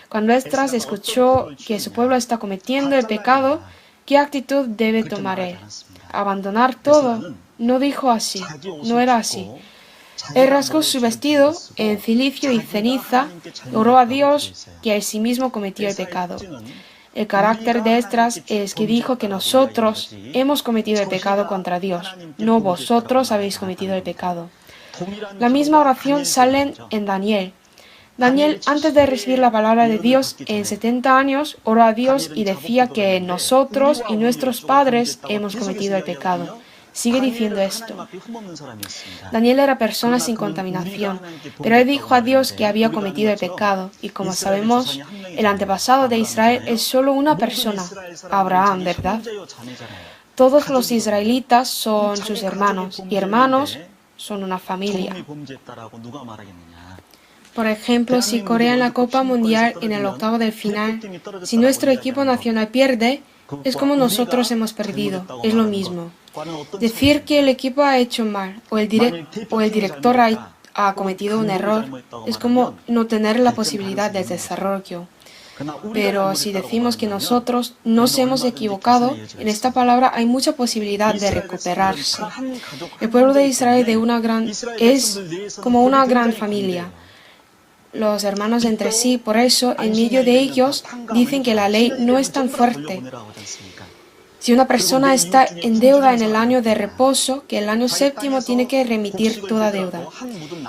Cuando Esdras escuchó que su pueblo está cometiendo el pecado, ¿qué actitud debe tomar él? ¿Abandonar todo? No dijo así, no era así. Él rasgó su vestido en cilicio y ceniza, oró a Dios que él sí mismo cometió el pecado. El carácter de Esdras es que dijo que nosotros hemos cometido el pecado contra Dios, no vosotros habéis cometido el pecado. La misma oración sale en Daniel. Daniel, antes de recibir la palabra de Dios, en 70 años, oró a Dios y decía que nosotros y nuestros padres hemos cometido el pecado. Sigue diciendo esto. Daniel era persona sin contaminación, pero él dijo a Dios que había cometido el pecado, y como sabemos, el antepasado de Israel es solo una persona, Abraham, ¿verdad? Todos los israelitas son sus hermanos, y hermanos son una familia. Por ejemplo, si Corea en la Copa Mundial en el octavo del final, si nuestro equipo nacional pierde, es como nosotros hemos perdido, es lo mismo. Decir que el equipo ha hecho mal o el director ha cometido un error es como no tener la posibilidad de desarrollo. Pero si decimos que nosotros nos hemos equivocado, en esta palabra hay mucha posibilidad de recuperarse. El pueblo de Israel es como una gran familia. Los hermanos entre sí, por eso, en medio de ellos, dicen que la ley no es tan fuerte. Si una persona está en deuda en el año de reposo, que el año séptimo tiene que remitir toda deuda.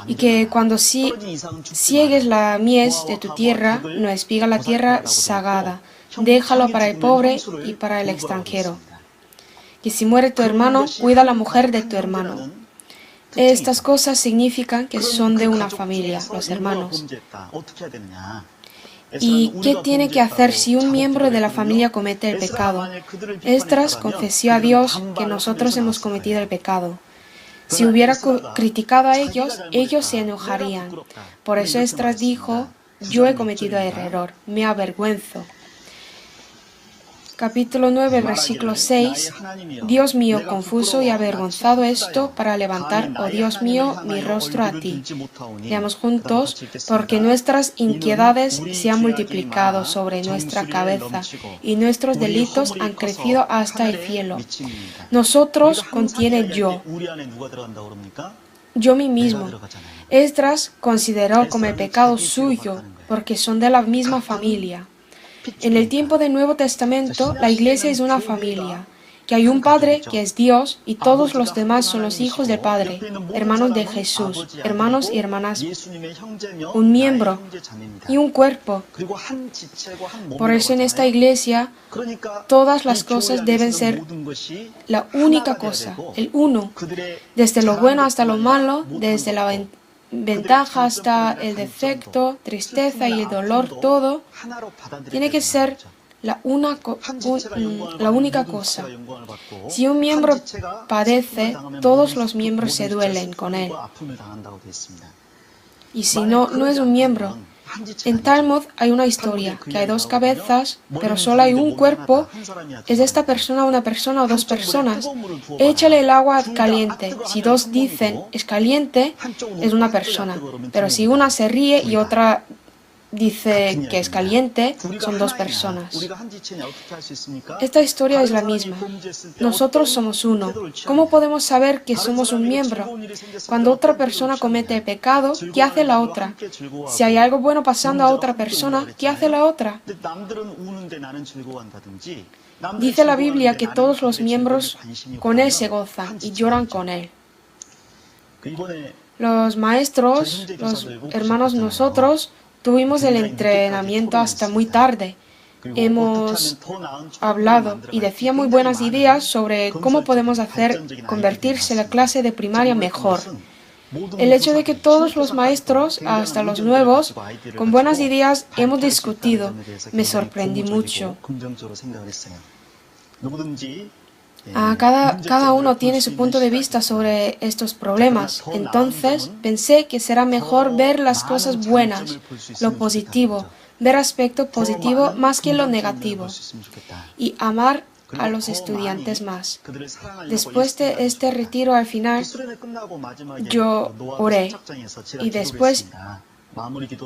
Y que cuando siegues la mies de tu tierra, no espiga la tierra sagada. Déjalo para el pobre y para el extranjero. Que si muere tu hermano, cuida a la mujer de tu hermano. Estas cosas significan que son de una familia, los hermanos. ¿Y qué tiene que hacer si un miembro de la familia comete el pecado? Esdras confesó a Dios que nosotros hemos cometido el pecado. Si hubiera criticado a ellos, ellos se enojarían. Por eso Esdras dijo, yo he cometido el error, me avergüenzo. Capítulo 9, versículo 6. Dios mío, confuso y avergonzado esto para levantar, oh Dios mío, mi rostro a ti. Leamos juntos, porque nuestras inquietudes se han multiplicado sobre nuestra cabeza y nuestros delitos han crecido hasta el cielo. Nosotros contiene yo mí mismo. Esdras consideró como el pecado suyo, porque son de la misma familia. En el tiempo del Nuevo Testamento, la Iglesia es una familia, que hay un Padre que es Dios y todos los demás son los hijos del Padre, hermanos de Jesús, hermanos y hermanas, un miembro y un cuerpo. Por eso en esta Iglesia, todas las cosas deben ser la única cosa, el uno, desde lo bueno hasta lo malo, desde la ventaja hasta el defecto, tristeza y el dolor, todo tiene que ser la única cosa. Si un miembro padece, todos los miembros se duelen con él. Y si no es un miembro. En Talmud hay una historia, que hay dos cabezas, pero solo hay un cuerpo. ¿Es esta persona una persona o dos personas? Échale el agua caliente. Si dos dicen es caliente, es una persona. Pero si una se ríe y otra dice que es caliente, son dos personas. Esta historia es la misma. Nosotros somos uno. ¿Cómo podemos saber que somos un miembro? Cuando otra persona comete el pecado, ¿qué hace la otra? Si hay algo bueno pasando a otra persona, ¿qué hace la otra? Dice la Biblia que todos los miembros con él se gozan y lloran con él. Los maestros, los hermanos nosotros, tuvimos el entrenamiento hasta muy tarde. Hemos hablado y decía muy buenas ideas sobre cómo podemos hacer convertirse la clase de primaria mejor. El hecho de que todos los maestros, hasta los nuevos, con buenas ideas hemos discutido, me sorprendí mucho. Cada uno tiene su punto de vista sobre estos problemas. Entonces pensé que será mejor ver las cosas buenas, lo positivo, ver aspecto positivo más que lo negativo y amar a los estudiantes más. Después de este retiro al final, yo oré y después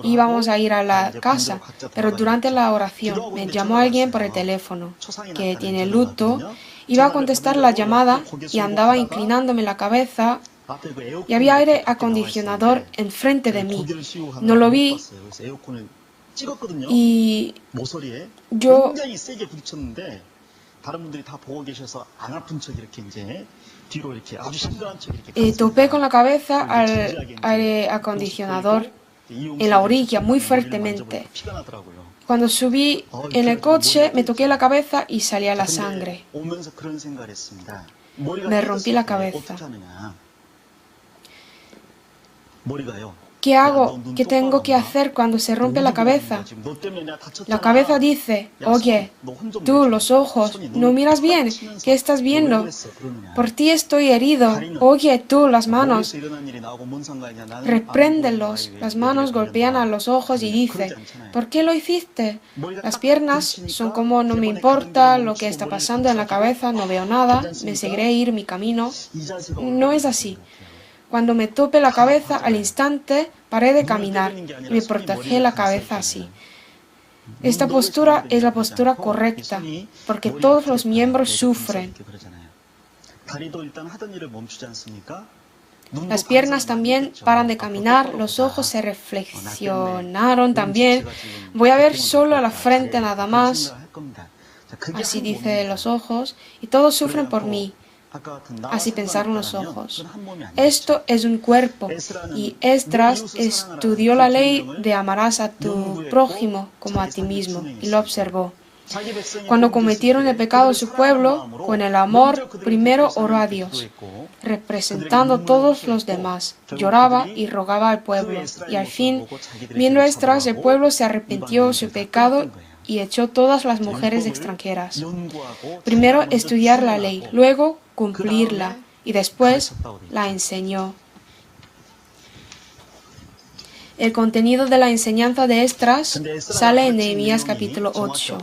íbamos a ir a la casa, pero durante la oración me llamó alguien por el teléfono que tiene luto. Iba a contestar la llamada y andaba inclinándome la cabeza y había aire acondicionador enfrente de mí. No lo vi y yo topé con la cabeza al aire acondicionador en la orilla muy fuertemente. Cuando subí en el coche me toqué la cabeza y salía la sangre. Me rompí la cabeza. ¿Qué hago? ¿Qué tengo que hacer cuando se rompe la cabeza? La cabeza dice, oye, tú, los ojos, ¿no miras bien? ¿Qué estás viendo? Por ti estoy herido. Oye, tú, las manos. Repréndelos. Las manos golpean a los ojos y dice, ¿por qué lo hiciste? Las piernas son como no me importa lo que está pasando en la cabeza, no veo nada, me seguiré ir mi camino. No es así. Cuando me tope la cabeza, al instante paré de caminar y me protegí la cabeza así. Esta postura es la postura correcta, porque todos los miembros sufren. Las piernas también paran de caminar, los ojos se reflexionaron también. Voy a ver solo la frente nada más, así dice los ojos, y todos sufren por mí. Así pensaron los ojos. Esto es un cuerpo, y Esdras estudió la ley de amarás a tu prójimo como a ti mismo, y lo observó. Cuando cometieron el pecado su pueblo, con el amor primero oró a Dios, representando a todos los demás, lloraba y rogaba al pueblo, y al fin, viendo Esdras, el pueblo se arrepintió de su pecado y echó todas las mujeres extranjeras. Primero estudiar la ley, luego cumplirla y después la enseñó. El contenido de la enseñanza de Esdras sale en Nehemías capítulo 8.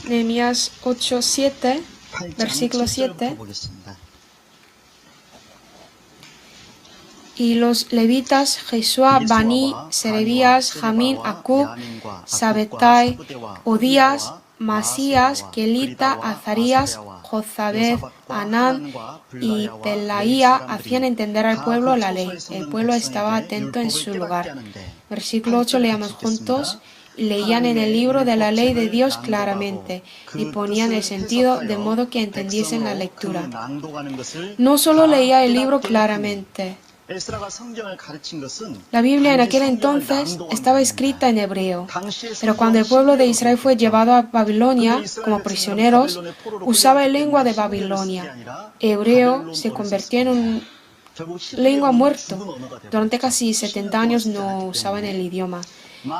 Nehemías 8, 7, versículo 7. Y los levitas Jesúa, Bani, Serebías, Jamín, Acub, Sabetai, Odías, Masías, Kelita, Azarías, Jozabed, Anán y Pelaía hacían entender al pueblo la ley. El pueblo estaba atento en su lugar. Versículo 8, leamos juntos. Y leían en el libro de la ley de Dios claramente y ponían el sentido de modo que entendiesen la lectura. No solo leía el libro claramente. La Biblia en aquel entonces estaba escrita en hebreo, pero cuando el pueblo de Israel fue llevado a Babilonia como prisioneros, usaba la lengua de Babilonia. Hebreo se convirtió en una lengua muerta. Durante casi 70 años no usaban el idioma.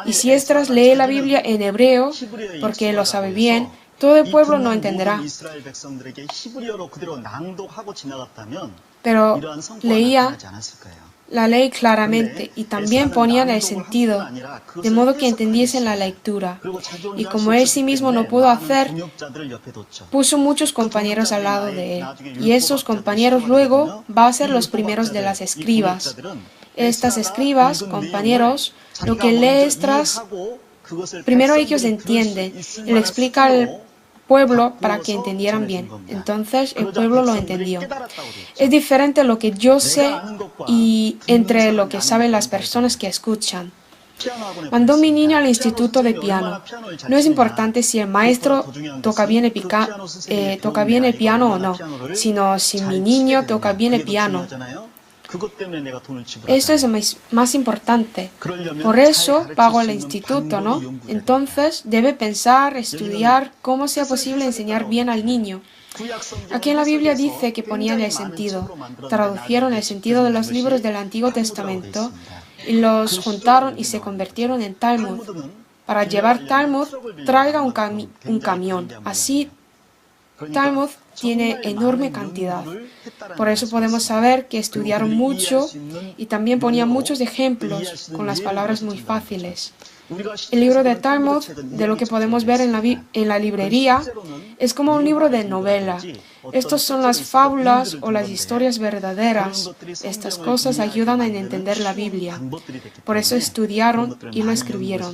Y si Esdras lee la Biblia en hebreo, porque lo sabe bien, todo el pueblo no entenderá. Pero leía la ley claramente y también ponían el sentido, de modo que entendiesen la lectura. Y como él sí mismo no pudo hacer, puso muchos compañeros al lado de él. Y esos compañeros luego van a ser los primeros de las escribas. Estas escribas, compañeros, lo que lee Esdras, primero ellos entienden y le explica al pueblo para que entendieran bien. Entonces el pueblo lo entendió. Es diferente lo que yo sé y entre lo que saben las personas que escuchan. Mandó mi niño al instituto de piano. No es importante si el maestro toca bien el piano o no, sino si mi niño toca bien el piano. Esto es más importante. Por eso pago al instituto, ¿no? Entonces debe pensar, estudiar cómo sea posible enseñar bien al niño. Aquí en la Biblia dice que ponían el sentido, traducieron el sentido de los libros del Antiguo Testamento y los juntaron y se convirtieron en Talmud. Para llevar Talmud, traiga un camión. Así, Talmud tiene enorme cantidad. Por eso podemos saber que estudiaron mucho y también ponían muchos ejemplos con las palabras muy fáciles. El libro de Talmud, de lo que podemos ver en la librería, es como un libro de novela. Estas son las fábulas o las historias verdaderas. Estas cosas ayudan a entender la Biblia. Por eso estudiaron y lo escribieron.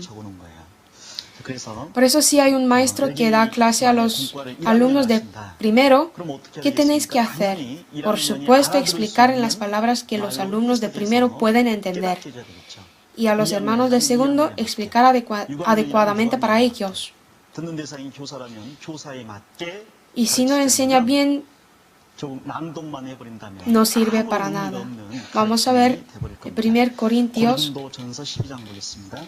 Por eso si hay un maestro que da clase a los alumnos de primero, ¿qué tenéis que hacer? Por supuesto, explicar en las palabras que los alumnos de primero pueden entender. Y a los hermanos de segundo, explicar adecuadamente para ellos. 듣는 대상인 교사라면 교사에 맞게 Y si no enseña bien, 좀 낭독만 해버린다면 no sirve 아무 para 의미가 nada. 없는 Vamos a 가르침이 ver 돼버릴 el 겁니다. 1 Corintios 고린도전서 12장 보겠습니다.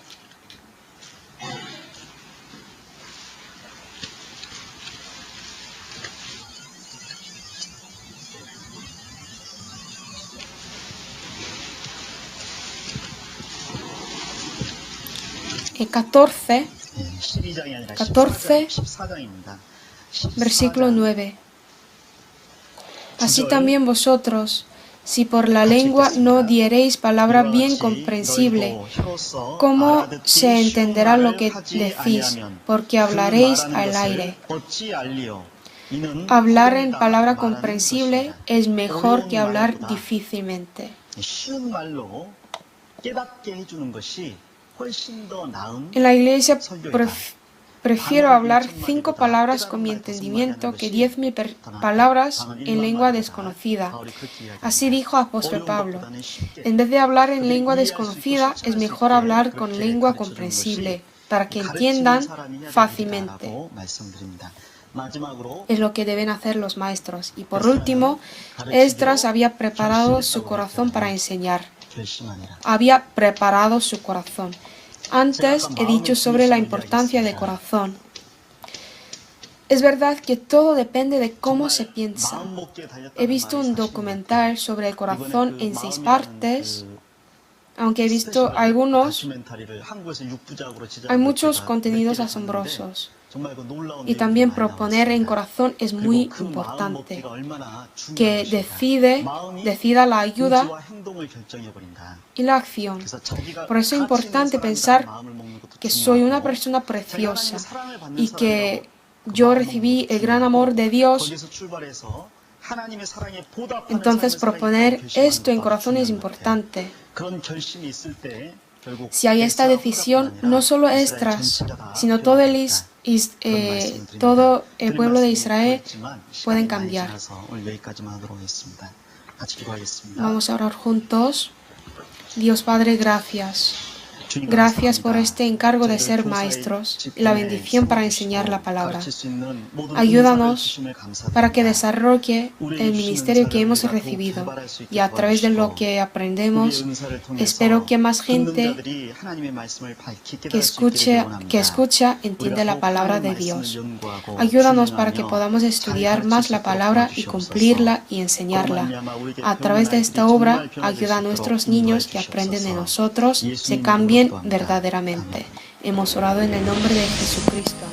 el 14, 12장이 아니라 14, 14장입니다. versículo 9. Así también vosotros, si por la lengua no diereis palabra bien comprensible, ¿cómo se entenderá lo que decís? Porque hablaréis al aire. Hablar en palabra comprensible es mejor que hablar difícilmente. 쉬운 말로 깨닫게 해주는 것이 훨씬 더 나은 En la iglesia 설교이다. prefiero hablar 5 palabras con mi entendimiento que 10.000 palabras en lengua desconocida. Así dijo apóstol Pablo. En vez de hablar en lengua desconocida, es mejor hablar con lengua comprensible, para que entiendan fácilmente. Es lo que deben hacer los maestros. Y por último, Esdras había preparado su corazón para enseñar. Había preparado su corazón. Antes he dicho sobre la importancia del corazón. Es verdad que todo depende de cómo se piensa. He visto un documental sobre el corazón en 6 partes. Aunque he visto algunos, hay muchos contenidos asombrosos. Y también proponer en corazón es muy importante. Que decida la ayuda y la acción. Por eso es importante pensar que soy una persona preciosa y que yo recibí el gran amor de Dios. Entonces proponer esto en corazón es importante. Si hay esta decisión, no solo Esdras, sino todo el pueblo de Israel pueden cambiar. Vamos a orar juntos. Dios Padre, gracias. Gracias por este encargo de ser maestros y la bendición para enseñar la palabra. Ayúdanos para que desarrolle el ministerio que hemos recibido y a través de lo que aprendemos, espero que más gente que escucha entienda la palabra de Dios. Ayúdanos para que podamos estudiar más la palabra y cumplirla y enseñarla. A través de esta obra, ayuda a nuestros niños que aprenden de nosotros, se cambien verdaderamente. Hemos orado en el nombre de Jesucristo.